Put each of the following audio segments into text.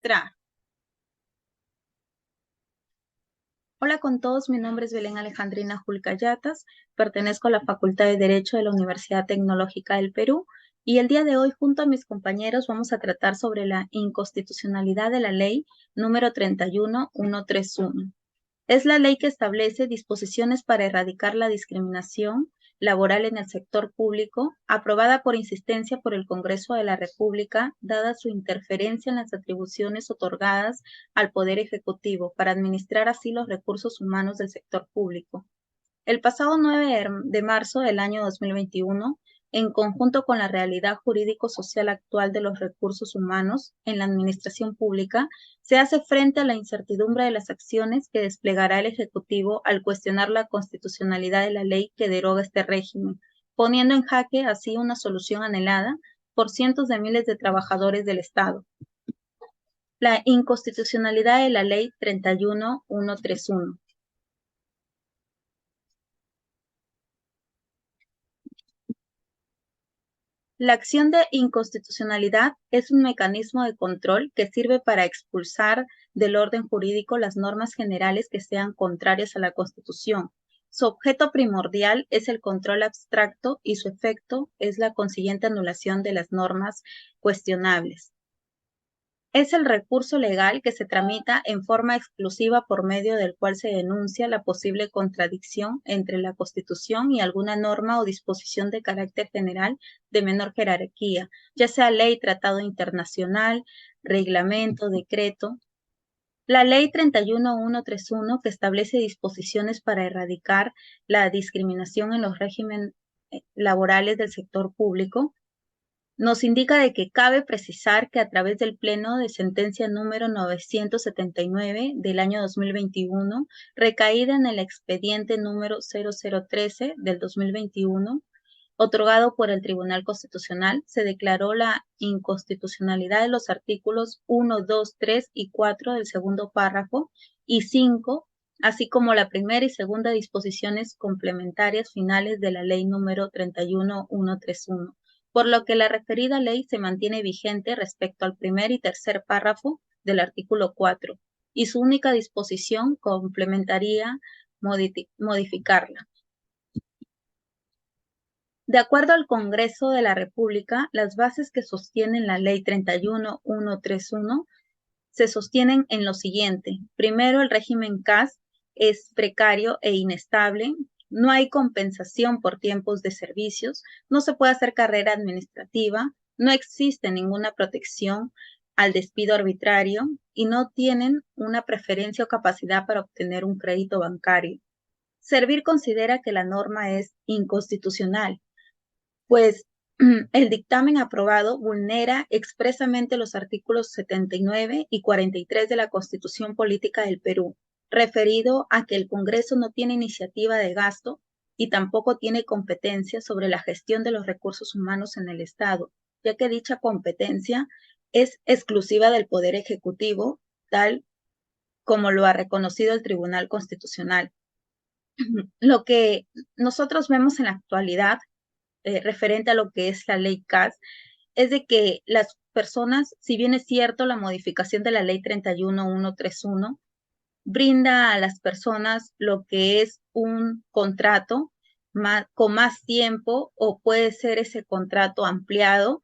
Tra. Hola con todos, mi nombre es Belén Alejandrina Julcayatas, pertenezco a la Facultad de Derecho de la Universidad Tecnológica del Perú y el día de hoy junto a mis compañeros vamos a tratar sobre la inconstitucionalidad de la ley número 31131. Es la ley que establece disposiciones para erradicar la discriminación laboral en el sector público, aprobada por insistencia por el Congreso de la República, dada su interferencia en las atribuciones otorgadas al Poder Ejecutivo para administrar así los recursos humanos del sector público. El pasado 9 de marzo del año 2021, en conjunto con la realidad jurídico-social actual de los recursos humanos en la administración pública, se hace frente a la incertidumbre de las acciones que desplegará el Ejecutivo al cuestionar la constitucionalidad de la ley que deroga este régimen, poniendo en jaque así una solución anhelada por cientos de miles de trabajadores del Estado. La inconstitucionalidad de la ley 31131. La acción de inconstitucionalidad es un mecanismo de control que sirve para expulsar del orden jurídico las normas generales que sean contrarias a la Constitución. Su objeto primordial es el control abstracto y su efecto es la consiguiente anulación de las normas cuestionables. Es el recurso legal que se tramita en forma exclusiva por medio del cual se denuncia la posible contradicción entre la Constitución y alguna norma o disposición de carácter general de menor jerarquía, ya sea ley, tratado internacional, reglamento, decreto. La Ley 31131, que establece disposiciones para erradicar la discriminación en los regímenes laborales del sector público, nos indica de que cabe precisar que a través del Pleno de sentencia número 979 del año 2021, recaída en el expediente número 0013 del 2021, otorgado por el Tribunal Constitucional, se declaró la inconstitucionalidad de los artículos 1, 2, 3 y 4 del segundo párrafo y 5, así como la primera y segunda disposiciones complementarias finales de la ley número 31131, por lo que la referida ley se mantiene vigente respecto al primer y tercer párrafo del artículo 4, y su única disposición complementaría modificarla. De acuerdo al Congreso de la República, las bases que sostienen la Ley 31131 se sostienen en lo siguiente. Primero, el régimen CAS es precario e inestable, no hay compensación por tiempos de servicios, no se puede hacer carrera administrativa, no existe ninguna protección al despido arbitrario y no tienen una preferencia o capacidad para obtener un crédito bancario. Servir considera que la norma es inconstitucional, pues el dictamen aprobado vulnera expresamente los artículos 79 y 43 de la Constitución Política del Perú, referido a que el Congreso no tiene iniciativa de gasto y tampoco tiene competencia sobre la gestión de los recursos humanos en el Estado, ya que dicha competencia es exclusiva del Poder Ejecutivo, tal como lo ha reconocido el Tribunal Constitucional. Lo que nosotros vemos en la actualidad referente a lo que es la ley CAS, es de que las personas, si bien es cierto la modificación de la ley 31131, brinda a las personas lo que es un contrato con más tiempo o puede ser ese contrato ampliado,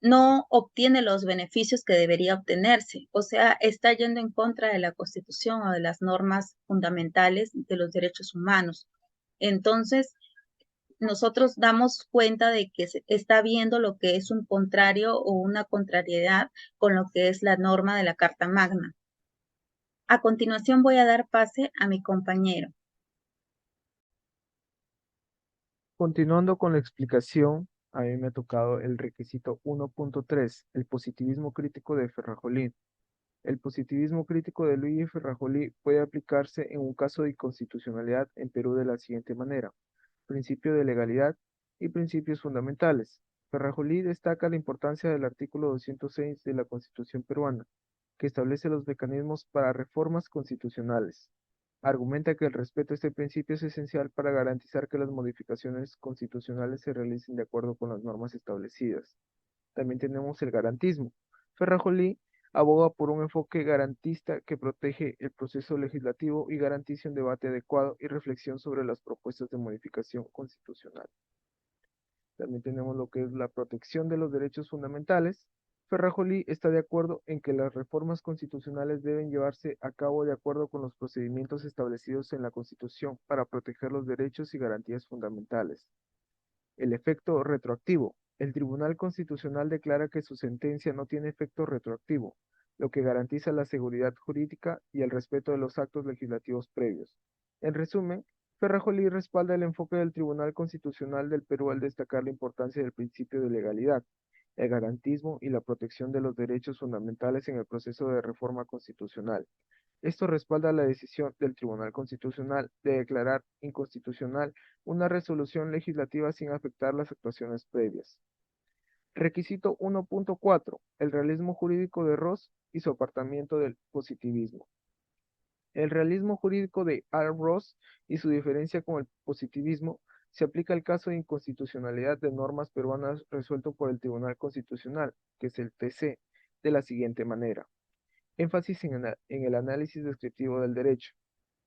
no obtiene los beneficios que debería obtenerse. O sea, está yendo en contra de la Constitución o de las normas fundamentales de los derechos humanos. Entonces, nosotros damos cuenta de que se está viendo lo que es un contrario o una contrariedad con lo que es la norma de la Carta Magna. A continuación voy a dar pase a mi compañero. Continuando con la explicación, a mí me ha tocado el requisito 1.3, el positivismo crítico de Ferrajolí. El positivismo crítico de Luigi Ferrajolí puede aplicarse en un caso de inconstitucionalidad en Perú de la siguiente manera: principio de legalidad y principios fundamentales. Ferrajolí destaca la importancia del artículo 206 de la Constitución peruana, que establece los mecanismos para reformas constitucionales. Argumenta que el respeto a este principio es esencial para garantizar que las modificaciones constitucionales se realicen de acuerdo con las normas establecidas. También tenemos el garantismo. Ferrajolí aboga por un enfoque garantista que protege el proceso legislativo y garantiza un debate adecuado y reflexión sobre las propuestas de modificación constitucional. También tenemos lo que es la protección de los derechos fundamentales. Ferrajoli está de acuerdo en que las reformas constitucionales deben llevarse a cabo de acuerdo con los procedimientos establecidos en la Constitución para proteger los derechos y garantías fundamentales. El efecto retroactivo. El Tribunal Constitucional declara que su sentencia no tiene efecto retroactivo, lo que garantiza la seguridad jurídica y el respeto de los actos legislativos previos. En resumen, Ferrajoli respalda el enfoque del Tribunal Constitucional del Perú al destacar la importancia del principio de legalidad, el garantismo y la protección de los derechos fundamentales en el proceso de reforma constitucional. Esto respalda la decisión del Tribunal Constitucional de declarar inconstitucional una resolución legislativa sin afectar las actuaciones previas. Requisito 1.4. El realismo jurídico de Ross y su apartamiento del positivismo. El realismo jurídico de R. Ross y su diferencia con el positivismo se aplica al caso de inconstitucionalidad de normas peruanas resuelto por el Tribunal Constitucional, que es el TC, de la siguiente manera. Énfasis en el análisis descriptivo del derecho.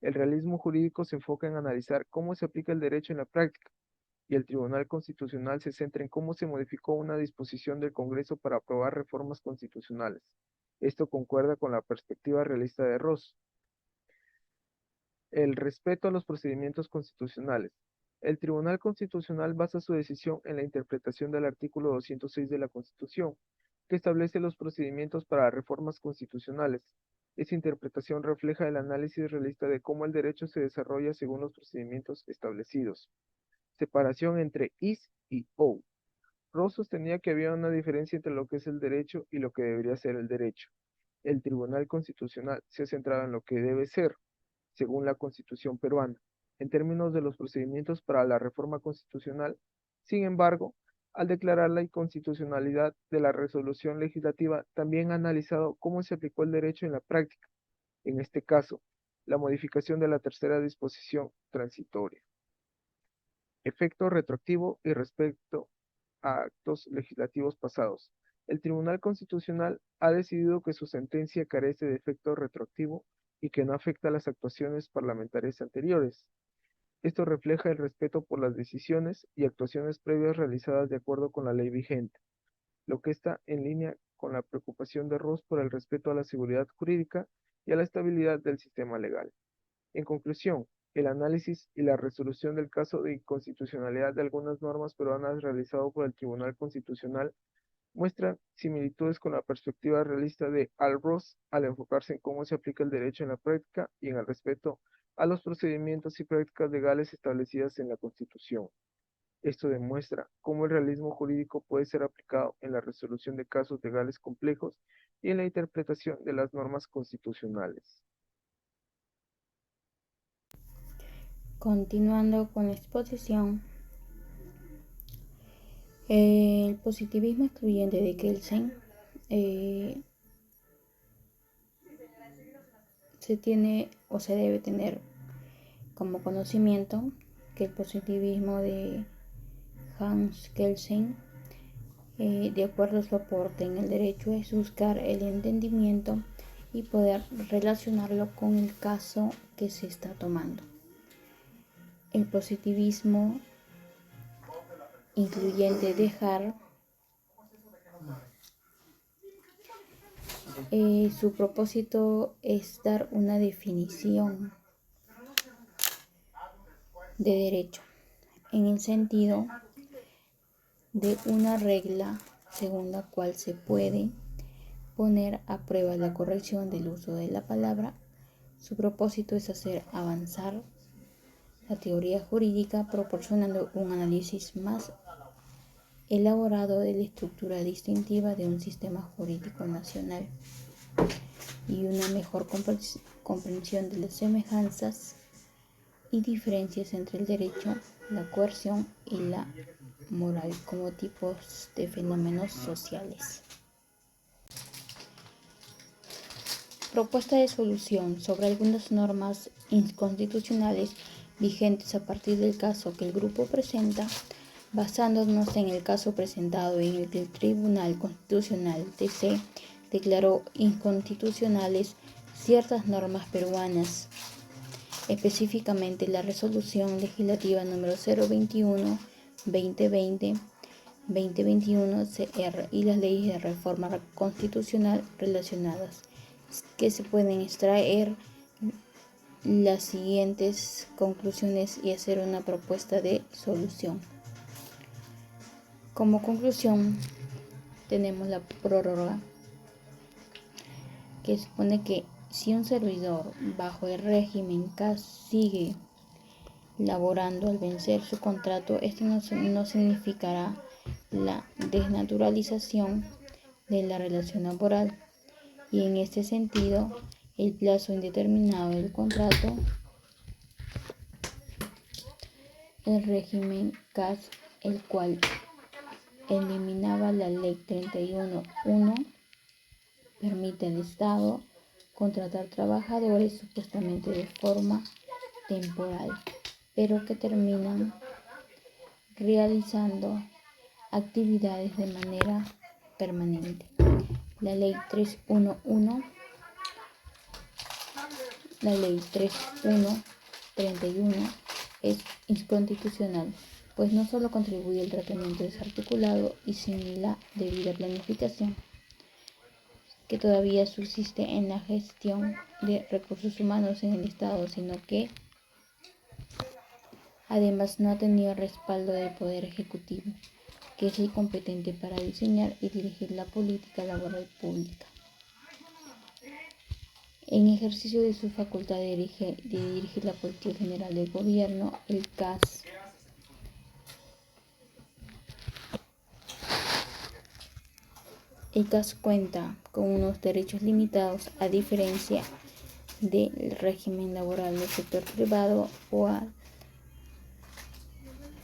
El realismo jurídico se enfoca en analizar cómo se aplica el derecho en la práctica, y el Tribunal Constitucional se centra en cómo se modificó una disposición del Congreso para aprobar reformas constitucionales. Esto concuerda con la perspectiva realista de Ross. El respeto a los procedimientos constitucionales. El Tribunal Constitucional basa su decisión en la interpretación del artículo 206 de la Constitución, que establece los procedimientos para reformas constitucionales. Esa interpretación refleja el análisis realista de cómo el derecho se desarrolla según los procedimientos establecidos. Separación entre is y o. Ross sostenía que había una diferencia entre lo que es el derecho y lo que debería ser el derecho. El Tribunal Constitucional se ha centrado en lo que debe ser, según la Constitución peruana, en términos de los procedimientos para la reforma constitucional. Sin embargo, al declarar la inconstitucionalidad de la resolución legislativa, también ha analizado cómo se aplicó el derecho en la práctica, en este caso, la modificación de la tercera disposición transitoria. Efecto retroactivo y respecto a actos legislativos pasados. El Tribunal Constitucional ha decidido que su sentencia carece de efecto retroactivo y que no afecta a las actuaciones parlamentarias anteriores. Esto refleja el respeto por las decisiones y actuaciones previas realizadas de acuerdo con la ley vigente, lo que está en línea con la preocupación de Ross por el respeto a la seguridad jurídica y a la estabilidad del sistema legal. En conclusión, el análisis y la resolución del caso de inconstitucionalidad de algunas normas peruanas realizado por el Tribunal Constitucional muestran similitudes con la perspectiva realista de Al Ross al enfocarse en cómo se aplica el derecho en la práctica y en el respeto a los procedimientos y prácticas legales establecidas en la Constitución. Esto demuestra cómo el realismo jurídico puede ser aplicado en la resolución de casos legales complejos y en la interpretación de las normas constitucionales. Continuando con la exposición, el positivismo excluyente de Kelsen se tiene o se debe tener como conocimiento que el positivismo de Hans Kelsen, de acuerdo a su aporte en el derecho, es buscar el entendimiento y poder relacionarlo con el caso que se está tomando. El positivismo incluyente de Hart, su propósito es dar una definición de derecho en el sentido de una regla según la cual se puede poner a prueba la corrección del uso de la palabra. Su propósito es hacer avanzar la teoría jurídica proporcionando un análisis más elaborado de la estructura distintiva de un sistema jurídico nacional y una mejor comprensión de las semejanzas y diferencias entre el derecho, la coerción y la moral como tipos de fenómenos sociales. Propuesta de solución sobre algunas normas inconstitucionales vigentes a partir del caso que el grupo presenta, basándonos en el caso presentado en el que el Tribunal Constitucional TC declaró inconstitucionales ciertas normas peruanas, específicamente la Resolución Legislativa número 021-2020, 2021-CR y las leyes de reforma constitucional relacionadas, que se pueden extraer las siguientes conclusiones y hacer una propuesta de solución. Como conclusión, tenemos la prórroga, que supone que si un servidor bajo el régimen CAS sigue laborando al vencer su contrato, esto no significará la desnaturalización de la relación laboral, y en este sentido el plazo indeterminado del contrato, el régimen CAS, el cual eliminaba la ley 31.1, permite al Estado contratar trabajadores supuestamente de forma temporal, pero que terminan realizando actividades de manera permanente. La ley 3131 es inconstitucional, pues no solo contribuye al tratamiento desarticulado y sin la debida planificación que todavía subsiste en la gestión de recursos humanos en el Estado, sino que además no ha tenido respaldo del Poder Ejecutivo, que es el competente para diseñar y dirigir la política laboral pública. En ejercicio de su facultad de dirigir la política general del gobierno, el CAS cuenta con unos derechos limitados, a diferencia del régimen laboral del sector privado o al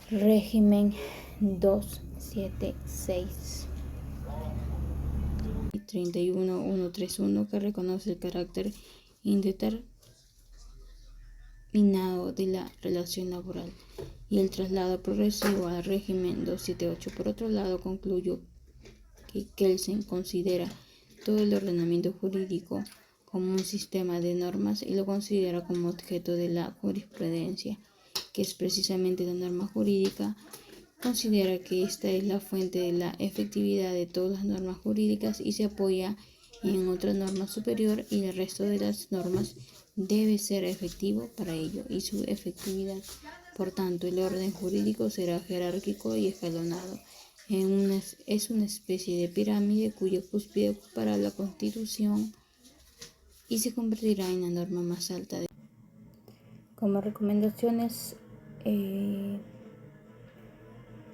régimen 276 y 31131, que reconoce el carácter indeterminado de la relación laboral, y el traslado progresivo al régimen 278. Por otro lado, concluyó que Kelsen considera todo el ordenamiento jurídico como un sistema de normas y lo considera como objeto de la jurisprudencia, que es precisamente la norma jurídica. Considera que esta es la fuente de la efectividad de todas las normas jurídicas y se apoya en otra norma superior, y el resto de las normas debe ser efectivo para ello y su efectividad. Por tanto, el orden jurídico será jerárquico y escalonado. Es una especie de pirámide cuya cúspide ocupará la Constitución y se convertirá en la norma más alta. Como recomendaciones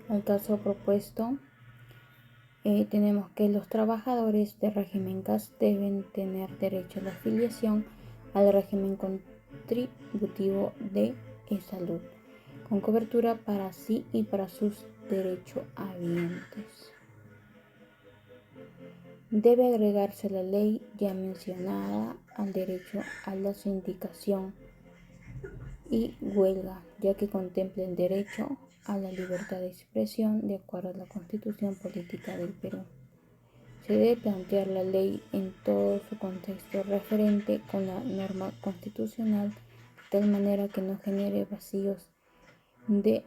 al caso propuesto, tenemos que los trabajadores de régimen CAS deben tener derecho a la afiliación al régimen contributivo de salud, con cobertura para sí y para sus derechohabientes. Debe agregarse la ley ya mencionada al derecho a la sindicación y huelga, ya que contempla el derecho a la libertad de expresión de acuerdo a la Constitución Política del Perú. Se debe plantear la ley en todo su contexto referente con la norma constitucional, de tal manera que no genere vacíos de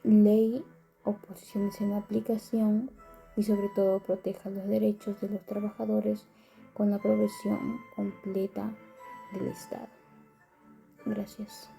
ley, oposiciones en aplicación y sobre todo proteja los derechos de los trabajadores con la provisión completa del Estado. Gracias.